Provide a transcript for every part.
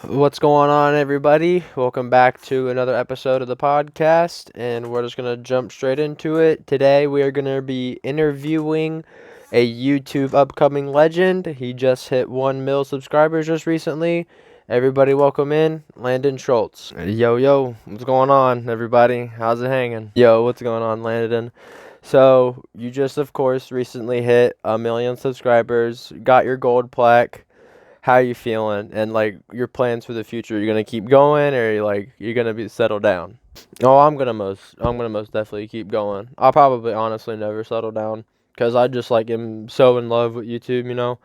What's going on, everybody? Welcome back to another episode of the podcast, and we're just going to jump straight into it. Today, we are going to be interviewing a YouTube upcoming legend. He just hit 1 mil subscribers just recently. Everybody, welcome in Landon Schultz. Yo, what's going on, everybody? How's it hanging? Yo, what's going on, Landon? So, you just, of course, recently hit 1 million subscribers, got your gold plaque. How are you feeling, and like your plans for the future? You're gonna keep going, or you're gonna be settled down? Oh, I'm gonna most definitely keep going. I'll probably honestly never settle down because I just like am so in love with YouTube.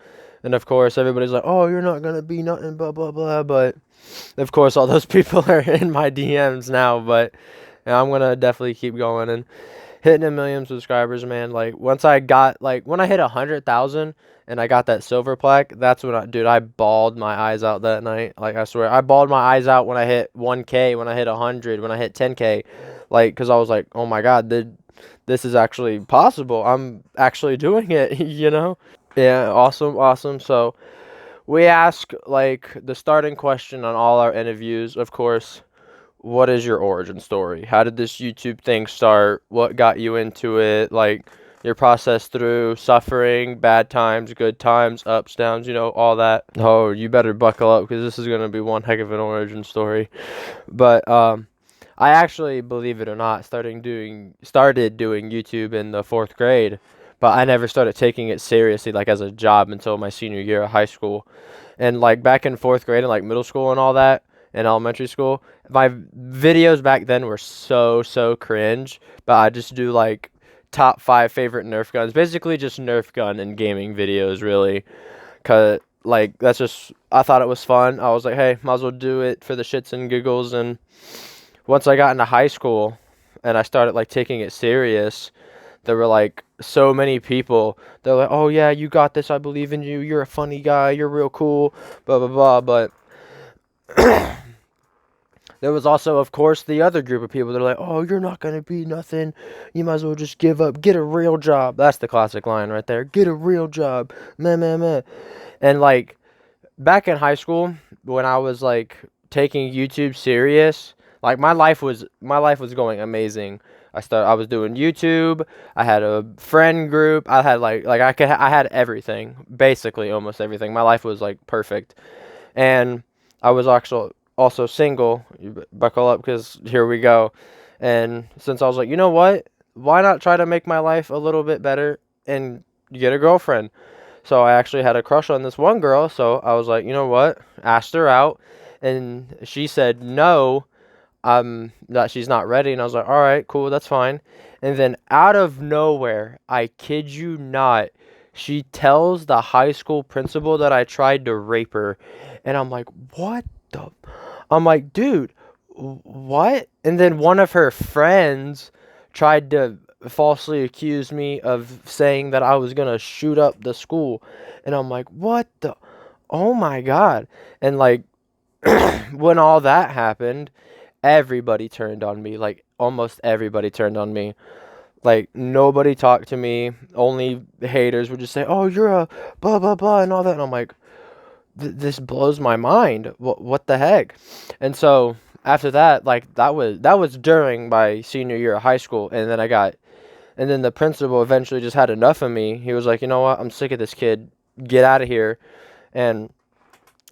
And of course everybody's like, oh, you're not gonna be nothing, blah blah blah. But of course all those people are in my DMs now. But yeah, I'm gonna definitely keep going and hitting 1 million subscribers, man. Like once I got when I hit 100,000 and I got that silver plaque, that's when I bawled my eyes out that night. Like I swear, I bawled my eyes out when I hit 1K, when I hit 100, when I hit 10K, because I was like, oh my God, this is actually possible. I'm actually doing it. Yeah, awesome. So we ask the starting question on all our interviews, of course. What is your origin story? How did this YouTube thing start? What got you into it? Like your process through suffering, bad times, good times, ups, downs, all that. Oh, you better buckle up because this is going to be one heck of an origin story. But I actually, believe it or not, started doing YouTube in the 4th grade, but I never started taking it seriously as a job until my senior year of high school. And back in 4th grade and middle school and all that, in elementary school, my videos back then were so cringe, but I just do top 5 favorite Nerf guns, basically just Nerf gun and gaming videos, really, cause that's just, I thought it was fun. I was like, hey, might as well do it for the shits and giggles. And once I got into high school and I started taking it serious, there were so many people. They're like, oh yeah, you got this, I believe in you, you're a funny guy, you're real cool, blah blah blah. But there was also, of course, the other group of people that are like, oh, you're not going to be nothing. You might as well just give up. Get a real job. That's the classic line right there. Get a real job. Meh. And, back in high school, when I was, taking YouTube serious, my life was going amazing. I was doing YouTube. I had a friend group. I had, I had everything. Basically, almost everything. My life was, perfect. And I was actually also single. You buckle up because here we go. And since I was like, you know what? Why not try to make my life a little bit better and get a girlfriend? So I actually had a crush on this one girl. So I was like, you know what? Asked her out, and she said no, that she's not ready. And I was like, all right, cool, that's fine. And then out of nowhere, I kid you not, she tells the high school principal that I tried to rape her. And I'm like, what the? I'm like, dude, what? And then one of her friends tried to falsely accuse me of saying that I was going to shoot up the school. And I'm like, what the? Oh my God. And when all that happened, everybody turned on me. Almost everybody turned on me. Nobody talked to me. Only haters would just say, oh, you're a blah blah blah and all that. And I'm like, this blows my mind. What the heck? And so after that, that was during my senior year of high school. And then the principal eventually just had enough of me. He was like, you know what, I'm sick of this kid, get out of here. And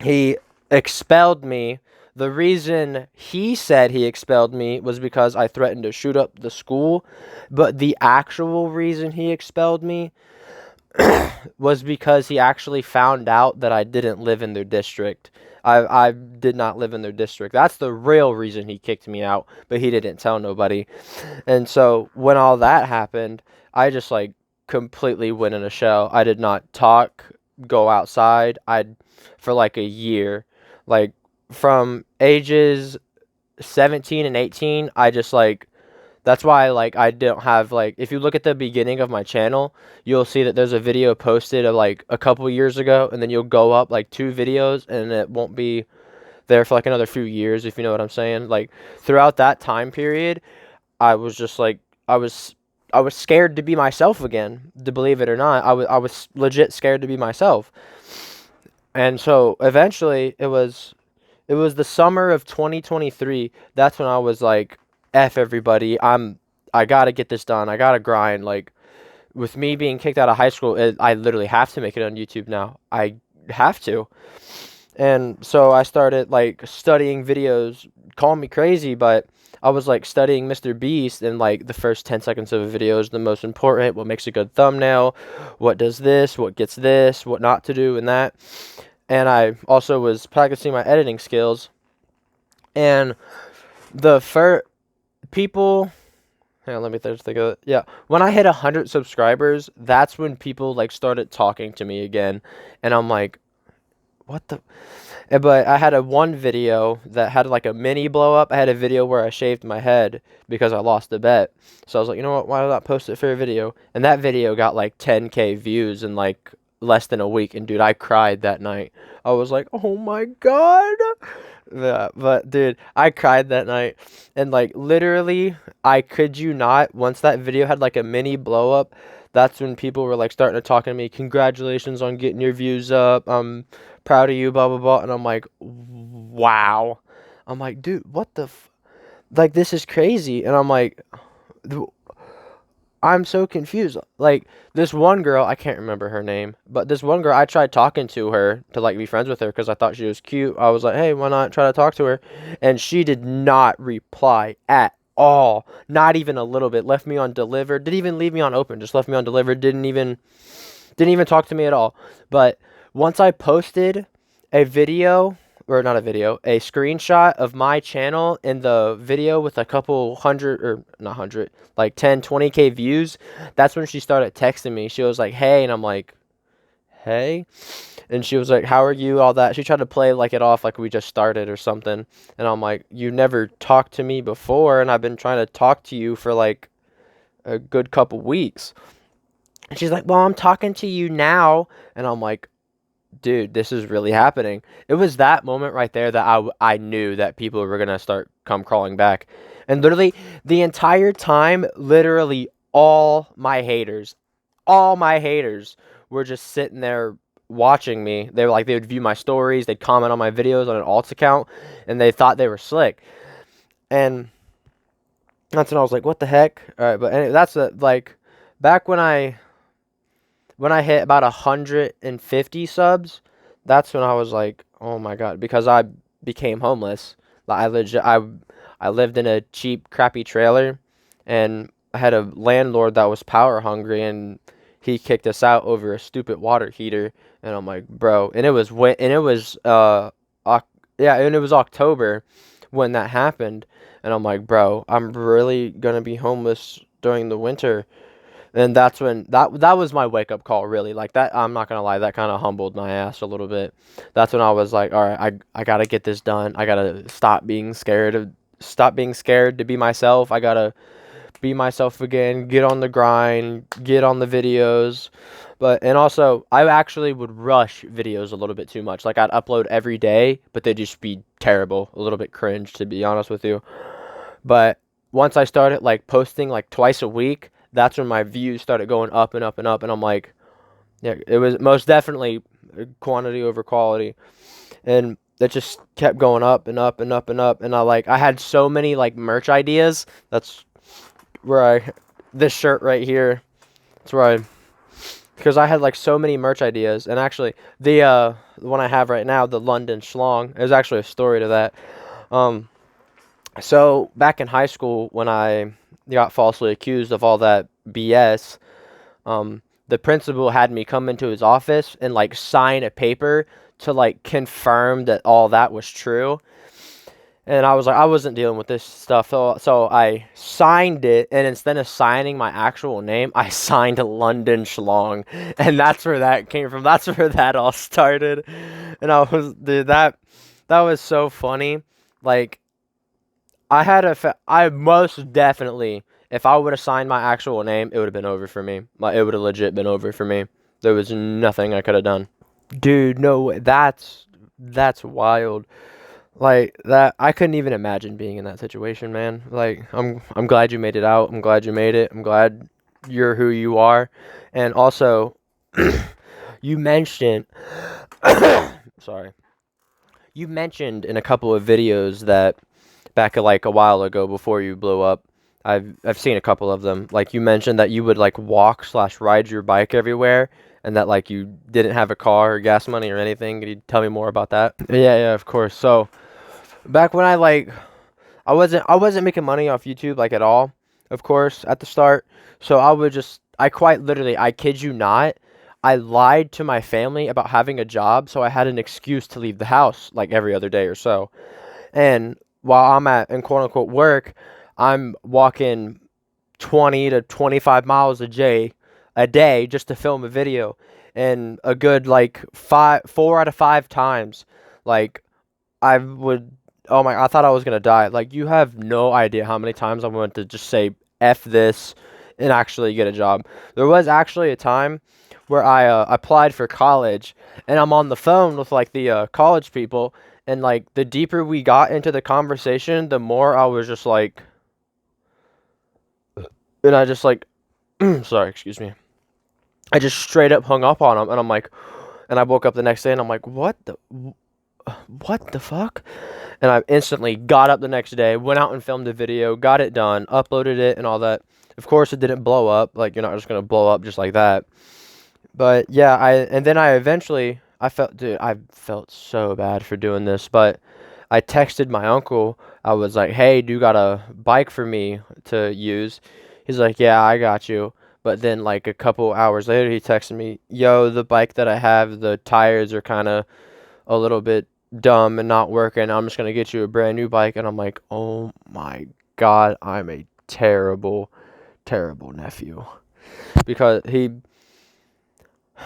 he expelled me. The reason he said he expelled me was because I threatened to shoot up the school, but the actual reason he expelled me was because he actually found out that I didn't live in their district. I did not live in their district. That's the real reason he kicked me out, but he didn't tell nobody. And so when all that happened, I just completely went in a shell. I did not talk, go outside. For a year, from ages 17 and 18, I just that's why I don't have if you look at the beginning of my channel, you'll see that there's a video posted of a couple years ago, and then you'll go up 2 videos and it won't be there for another few years, if you know what I'm saying. Throughout that time period, I was just I was scared to be myself again, to believe it or not. I was legit scared to be myself. And so eventually It was the summer of 2023. That's when I was like, F everybody. I gotta get this done. I gotta grind. Like, with me being kicked out of high school, I literally have to make it on YouTube now. I have to. And so I started like studying videos. Call me crazy, but I was like studying Mr. Beast, and like the first 10 seconds of a video is the most important. What makes a good thumbnail? What does this? What gets this? What not to do, and that. And I also was practicing my editing skills. And the first people, hang on, let me just think of it. Yeah, when I hit 100 subscribers, that's when people like started talking to me again, and I'm like, what the? But I had one video that had like a mini blow up. I had a video where I shaved my head because I lost a bet. So I was like, you know what? Why not post it for a video? And that video got like 10K views in like less than a week. And dude, I cried that night. I was like, oh my God. Yeah, but dude, I cried that night. And like literally, I kid you not, once that video had like a mini blow up, that's when people were like starting to talk to me. Congratulations on getting your views up. Proud of you, blah blah blah. And I'm like, wow. I'm like, dude, what the like, this is crazy. And I'm like, I'm so confused. Like, this one girl, I can't remember her name, but this one girl, I tried talking to her to like be friends with her because I thought she was cute. I was like, hey, why not try to talk to her? And she did not reply at all, not even a little bit. Left me on delivered. Didn't even leave me on open. Just left me on delivered. Didn't even talk to me at all. But once I posted a video, or not a video, a screenshot of my channel in the video with a couple hundred, or not hundred, like 10, 20K views, that's when she started texting me. She was like, hey, and I'm like, hey? And she was like, how are you, all that. She tried to play like it off like we just started or something. And I'm like, you never talked to me before, and I've been trying to talk to you for like a good couple weeks. And she's like, well, I'm talking to you now. And I'm like, dude, this is really happening. It was that moment right there that I knew that people were going to start come crawling back. And literally the entire time, literally all my haters were just sitting there watching me. They were like, they would view my stories, they'd comment on my videos on an alt account, and they thought they were slick. And that's when I was like, what the heck? All right, but anyway, that's like back when I hit about 150 subs, that's when I was like, oh my God, because I became homeless. Like I lived in a cheap, crappy trailer, and I had a landlord that was power hungry, and he kicked us out over a stupid water heater. And I'm like, bro, and it was yeah, and it was October when that happened, and I'm like, bro, I'm really gonna be homeless during the winter. And that's when that was my wake up call, really. Like that, I'm not gonna lie, that kind of humbled my ass a little bit. That's when I was like, all right, I gotta get this done. I gotta stop being scared to be myself. I gotta be myself again. Get on the grind. Get on the videos. And also, I actually would rush videos a little bit too much. Like I'd upload every day, but they'd just be terrible, a little bit cringe, to be honest with you. But once I started like posting like twice a week, that's when my views started going up and up and up. And I'm like, yeah, it was most definitely quantity over quality. And it just kept going up and up and up and up. And I had so many like merch ideas. That's where this shirt right here, that's where because I had like so many merch ideas. And actually the one I have right now, the London Schlong, there's actually a story to that. So back in high school, when I got falsely accused of all that BS, the principal had me come into his office and like sign a paper to like confirm that all that was true. And I was like, I wasn't dealing with this stuff. So I signed it, and instead of signing my actual name, I signed London Schlong. And that's where that came from. That's where that all started. And dude, that was so funny. Like, I most definitely, if I would have signed my actual name, it would have been over for me. Like, it would have legit been over for me. There was nothing I could have done. Dude, no way. That's wild. Like that, I couldn't even imagine being in that situation, man. Like, I'm glad you made it out. I'm glad you made it. I'm glad you're who you are. And also, you mentioned, sorry, you mentioned in a couple of videos that back like a while ago before you blew up. I've seen a couple of them. Like you mentioned that you would like walk slash ride your bike everywhere, and that like you didn't have a car or gas money or anything. Can you tell me more about that? Yeah, yeah, of course. So back when I wasn't making money off YouTube like at all, of course, at the start. So I quite literally, I kid you not, I lied to my family about having a job, so I had an excuse to leave the house like every other day or so. And while I'm in quote unquote work, I'm walking 20 to 25 miles a day just to film a video. And a good like 4 out of 5 times, like I would, oh my, I thought I was gonna die. Like you have no idea how many times I wanted to just say F this and actually get a job. There was actually a time where I applied for college, and I'm on the phone with like the college people, and like the deeper we got into the conversation, the more I was just like, and I just like, sorry, excuse me. I just straight up hung up on them, and I'm like, and I woke up the next day, and I'm like, what the fuck? And I instantly got up the next day, went out and filmed a video, got it done, uploaded it, and all that. Of course, it didn't blow up. Like, you're not just gonna blow up just like that. But yeah, and then I felt so bad for doing this, but I texted my uncle. I was like, "Hey, do you got a bike for me to use?" He's like, "Yeah, I got you." But then like a couple hours later, he texted me, "Yo, the bike that I have, the tires are kind of a little bit dumb and not working. I'm just gonna get you a brand new bike." And I'm like, "Oh my God, I'm a terrible, terrible nephew." Because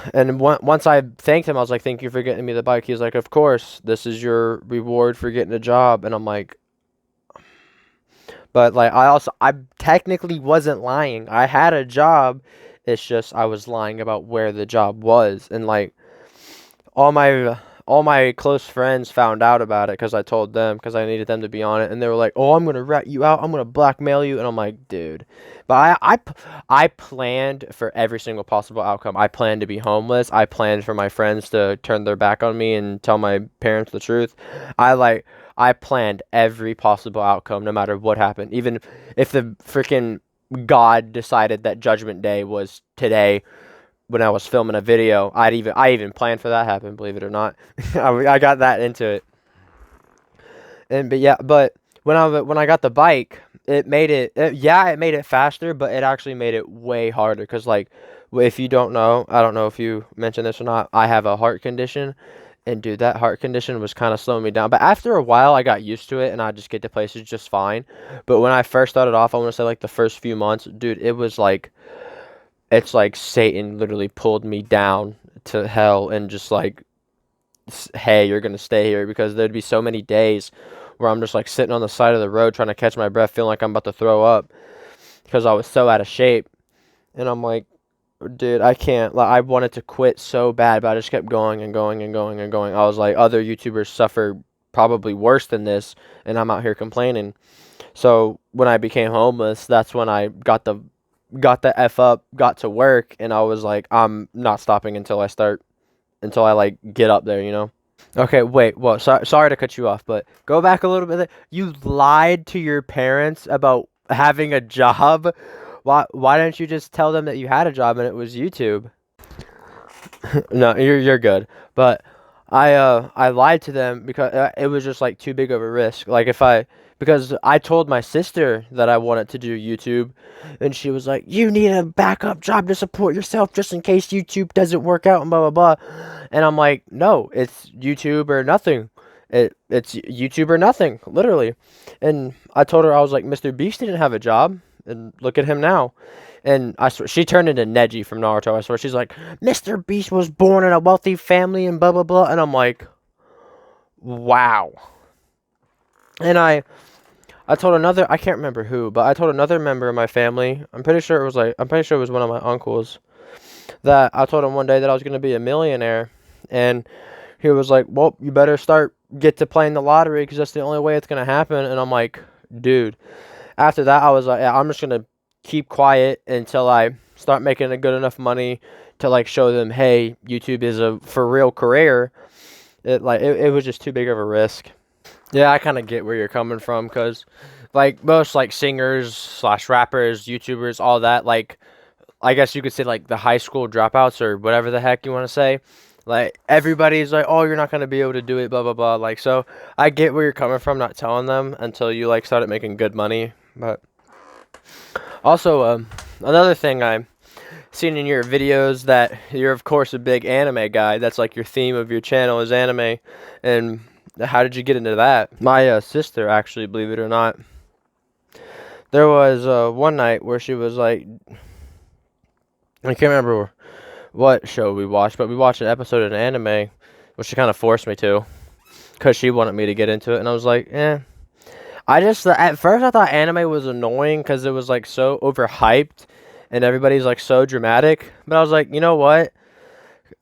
once I thanked him, I was like, "Thank you for getting me the bike." He's like, "Of course, this is your reward for getting a job." And I'm like, but like I technically wasn't lying. I had a job. It's just I was lying about where the job was, and like all my all my close friends found out about it because I told them because I needed them to be on it, and they were like, "Oh, I'm gonna rat you out. I'm gonna blackmail you," and I'm like, "Dude," but I planned for every single possible outcome. I planned to be homeless. I planned for my friends to turn their back on me and tell my parents the truth. I like I planned every possible outcome, no matter what happened. Even if the freaking God decided that Judgment Day was today when I was filming a video, I even planned for that to happen, believe it or not. I got that into it. And but yeah, but when I got the bike, it made it faster, but it actually made it way harder cuz like if you don't know, I don't know if you mentioned this or not, I have a heart condition. And dude, that heart condition was kind of slowing me down. But after a while, I got used to it, and I just get to places just fine. But when I first started off, I want to say like the first few months, dude, it was like it's like Satan literally pulled me down to hell and just like, hey, you're gonna stay here because there'd be so many days where I'm just like sitting on the side of the road trying to catch my breath, feeling like I'm about to throw up because I was so out of shape. And I'm like, dude, I can't. Like, I wanted to quit so bad, but I just kept going and going and going and going. I was like, other YouTubers suffer probably worse than this, and I'm out here complaining. So when I became homeless, that's when I got the F up, got to work, and I was like, I'm not stopping until I like get up there, you know? Okay, wait, well, sorry to cut you off, but go back a little bit there. You lied to your parents about having a job. Why didn't you just tell them that you had a job and it was YouTube? No, you're good. But I lied to them because it was just like too big of a risk. Like because I told my sister that I wanted to do YouTube, and she was like, "You need a backup job to support yourself just in case YouTube doesn't work out and blah blah blah." And I'm like, "No, it's YouTube or nothing. It's YouTube or nothing, literally." And I told her I was like, "Mr. Beast didn't have a job, and look at him now." And I swear, she turned into Neji from Naruto. I swear, she's like, "Mr. Beast was born in a wealthy family and blah blah blah." And I'm like, "Wow." And I told I can't remember who, but I told another member of my family. I'm pretty sure it was one of my uncles. That I told him one day that I was gonna be a millionaire, and he was like, "Well, you better get to playing the lottery because that's the only way it's gonna happen." And I'm like, "Dude." After that, I was like, yeah, I'm just gonna keep quiet until I start making a good enough money to like show them, hey, YouTube is a for real career. it was just too big of a risk. Yeah, I kind of get where you're coming from, because like most like singers slash rappers, YouTubers, all that, like I guess you could say like the high school dropouts or whatever the heck you want to say. Like everybody's like, oh, you're not gonna be able to do it, blah blah blah. Like, so I get where you're coming from, not telling them until you like started making good money. But also, another thing I seen in your videos, that you're of course a big anime guy. That's like your theme of your channel is anime. And how did you get into that? My sister, actually, believe it or not, there was one night where she was like, I can't remember what show we watched, but we watched an episode of an anime, which she kind of forced me to, because she wanted me to get into it, and I was like, eh. At first I thought anime was annoying because it was like so overhyped and everybody's like so dramatic, but I was like, you know what?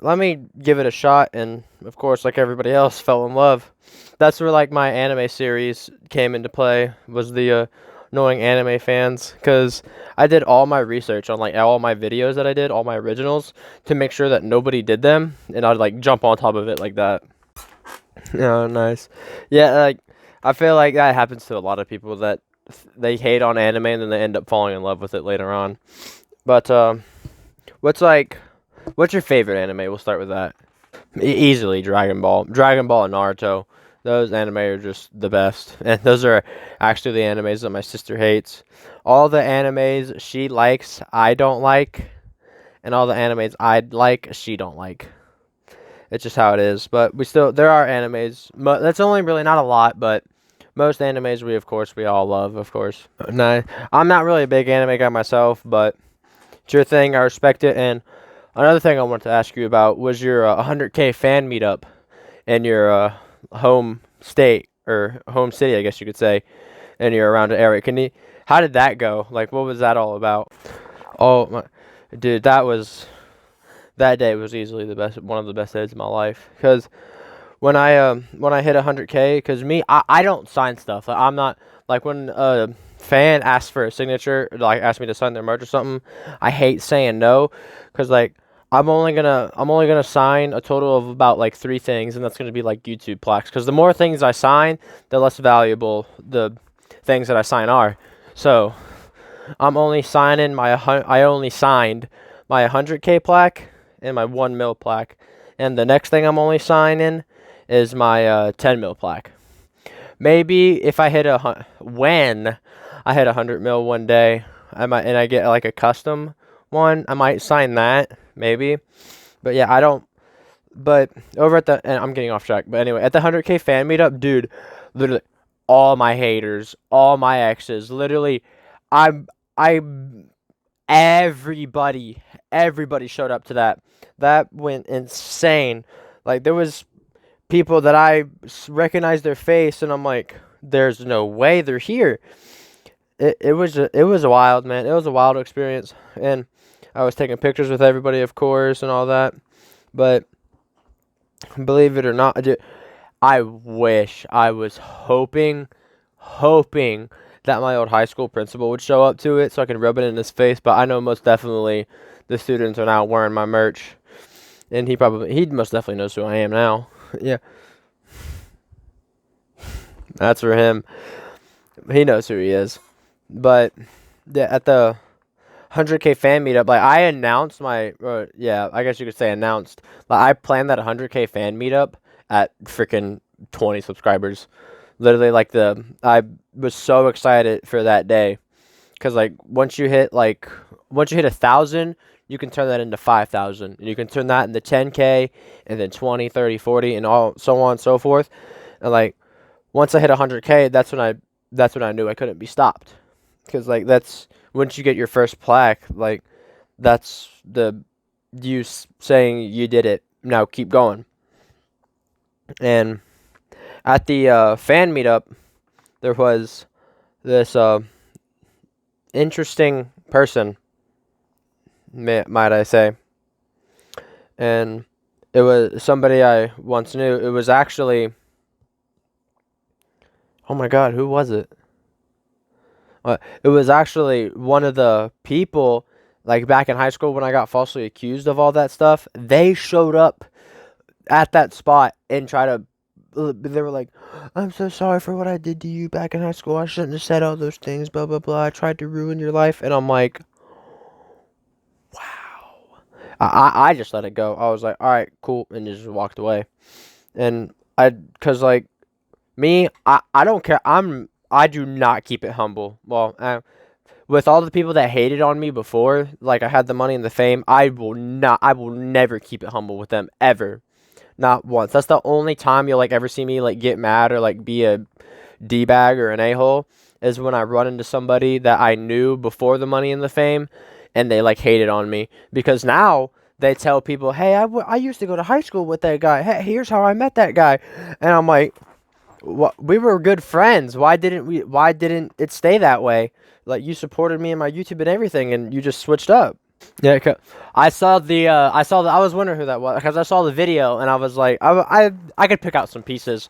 Let me give it a shot, and of course, like everybody else, fell in love. That's where like my anime series came into play, was the knowing anime fans, because I did all my research on like all my videos that I did, all my originals, to make sure that nobody did them, and I'd like jump on top of it like that. Oh, nice. Yeah, like I feel like that happens to a lot of people, that they hate on anime and then they end up falling in love with it later on. But what's your favorite anime? We'll start with that. Easily Dragon Ball. Dragon Ball and Naruto. Those anime are just the best. And those are actually the animes that my sister hates. All the animes she likes, I don't like. And all the animes I like, she don't like. It's just how it is. But there are animes. That's only really not a lot, but most animes we all love, of course. No, I'm not really a big anime guy myself, but it's your thing. I respect it. And another thing I wanted to ask you about was your 100K fan meetup in your home state, or home city, I guess you could say, and you're around the area. How did that go? Like, what was that all about? Oh my, dude, that day was easily one of the best days of my life, because when I hit 100K, because I don't sign stuff. Like, I'm not like, when a fan asks for a signature, like asks me to sign their merch or something, I hate saying no, because like I'm only gonna sign a total of about like 3 things, and that's gonna be like YouTube plaques, because the more things I sign, the less valuable the things that I sign are. So I only signed my 100K plaque and my 1 mil plaque, and the next thing I'm only signing is my 10 mil plaque. Maybe if I hit when I hit 100 mil one day, I get like a custom one, I might sign that, maybe. But yeah, I don't. But over at and I'm getting off track. But anyway, at the 100K fan meetup, dude, literally all my haters, all my exes, literally, I everybody showed up to that. That went insane. Like, there was people that I recognized their face, and I'm like, there's no way they're here. It was wild, man. It was a wild experience, and I was taking pictures with everybody, of course, and all that. But believe it or not, I wish, I was hoping that my old high school principal would show up to it so I could rub it in his face. But I know most definitely the students are now wearing my merch, and he most definitely knows who I am now. Yeah, that's for him. He knows who he is. But yeah, at the 100K fan meetup, like, I announced I guess you could say announced. Like, I planned that 100K fan meetup at freaking 20 subscribers. Literally, like, I was so excited for that day, because like once you hit 1,000, you can turn that into 5,000, and you can turn that into 10K, and then 20, 30, 40, and all so on and so forth. And like, once I hit 100K, that's when I knew I couldn't be stopped, because like, that's once you get your first plaque, like, that's you saying you did it. Now keep going. And at the fan meetup, there was this interesting person, might I say, and it was somebody I once knew. It was actually, oh my God, who was it? It was actually one of the people, like, back in high school when I got falsely accused of all that stuff. They showed up at that spot and try to. They were like, "I'm so sorry for what I did to you back in high school. I shouldn't have said all those things. Blah blah blah. I tried to ruin your life." And I'm like, "Wow." I just let it go. I was like, "All right, cool," and just walked away. And cause like me, I don't care. I do not keep it humble. Well, with all the people that hated on me before, like I had the money and the fame, I will never keep it humble with them ever. Not once. That's the only time you'll like ever see me like get mad or like be a D-bag or an a-hole is when I run into somebody that I knew before the money and the fame and they like hated on me. Because now they tell people, hey, I used to go to high school with that guy. Hey, here's how I met that guy. And I'm like, we were good friends. Why didn't it stay that way? Like you supported me in my YouTube and everything and you just switched up. Yeah, I was wondering who that was because I saw the video and I was like, I could pick out some pieces.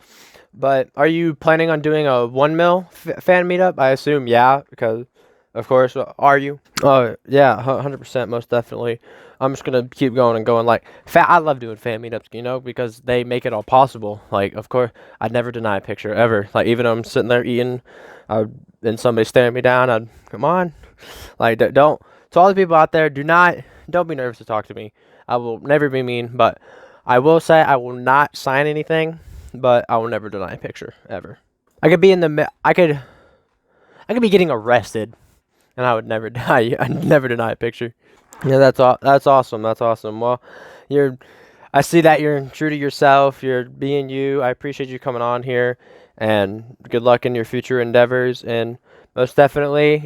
But are you planning on doing a 1 mil fan meetup? I assume, yeah, because of course, are you? Oh yeah, 100%, most definitely. I'm just gonna keep going and going. Like, I love doing fan meetups, because they make it all possible. Like, of course, I'd never deny a picture ever. Like, even though I'm sitting there eating, and somebody staring me down, I'd come on, like, don't. To all the people out there, don't be nervous to talk to me. I will never be mean, but I will say I will not sign anything, but I will never deny a picture ever. I could be I could be getting arrested, and I would never I'd never deny a picture. Yeah, that's awesome. That's awesome. Well, I see that you're true to yourself. You're being you. I appreciate you coming on here, and good luck in your future endeavors. And most definitely,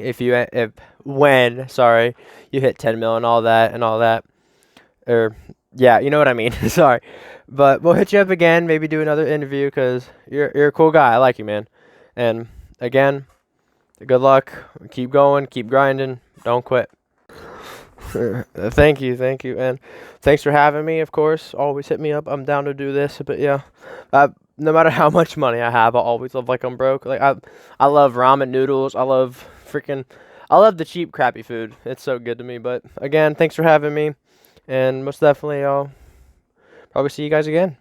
sorry, you hit 10 mil and all that, or yeah, you know what I mean. Sorry, but we'll hit you up again. Maybe do another interview because you're a cool guy. I like you, man. And again, good luck. Keep going. Keep grinding. Don't quit. Thank you, and thanks for having me. Of course, always hit me up. I'm down to do this. But yeah, no matter how much money I have, I always live like I'm broke. Like I love ramen noodles. I love the cheap, crappy food. It's so good to me. But again, thanks for having me, and most definitely, I'll probably see you guys again.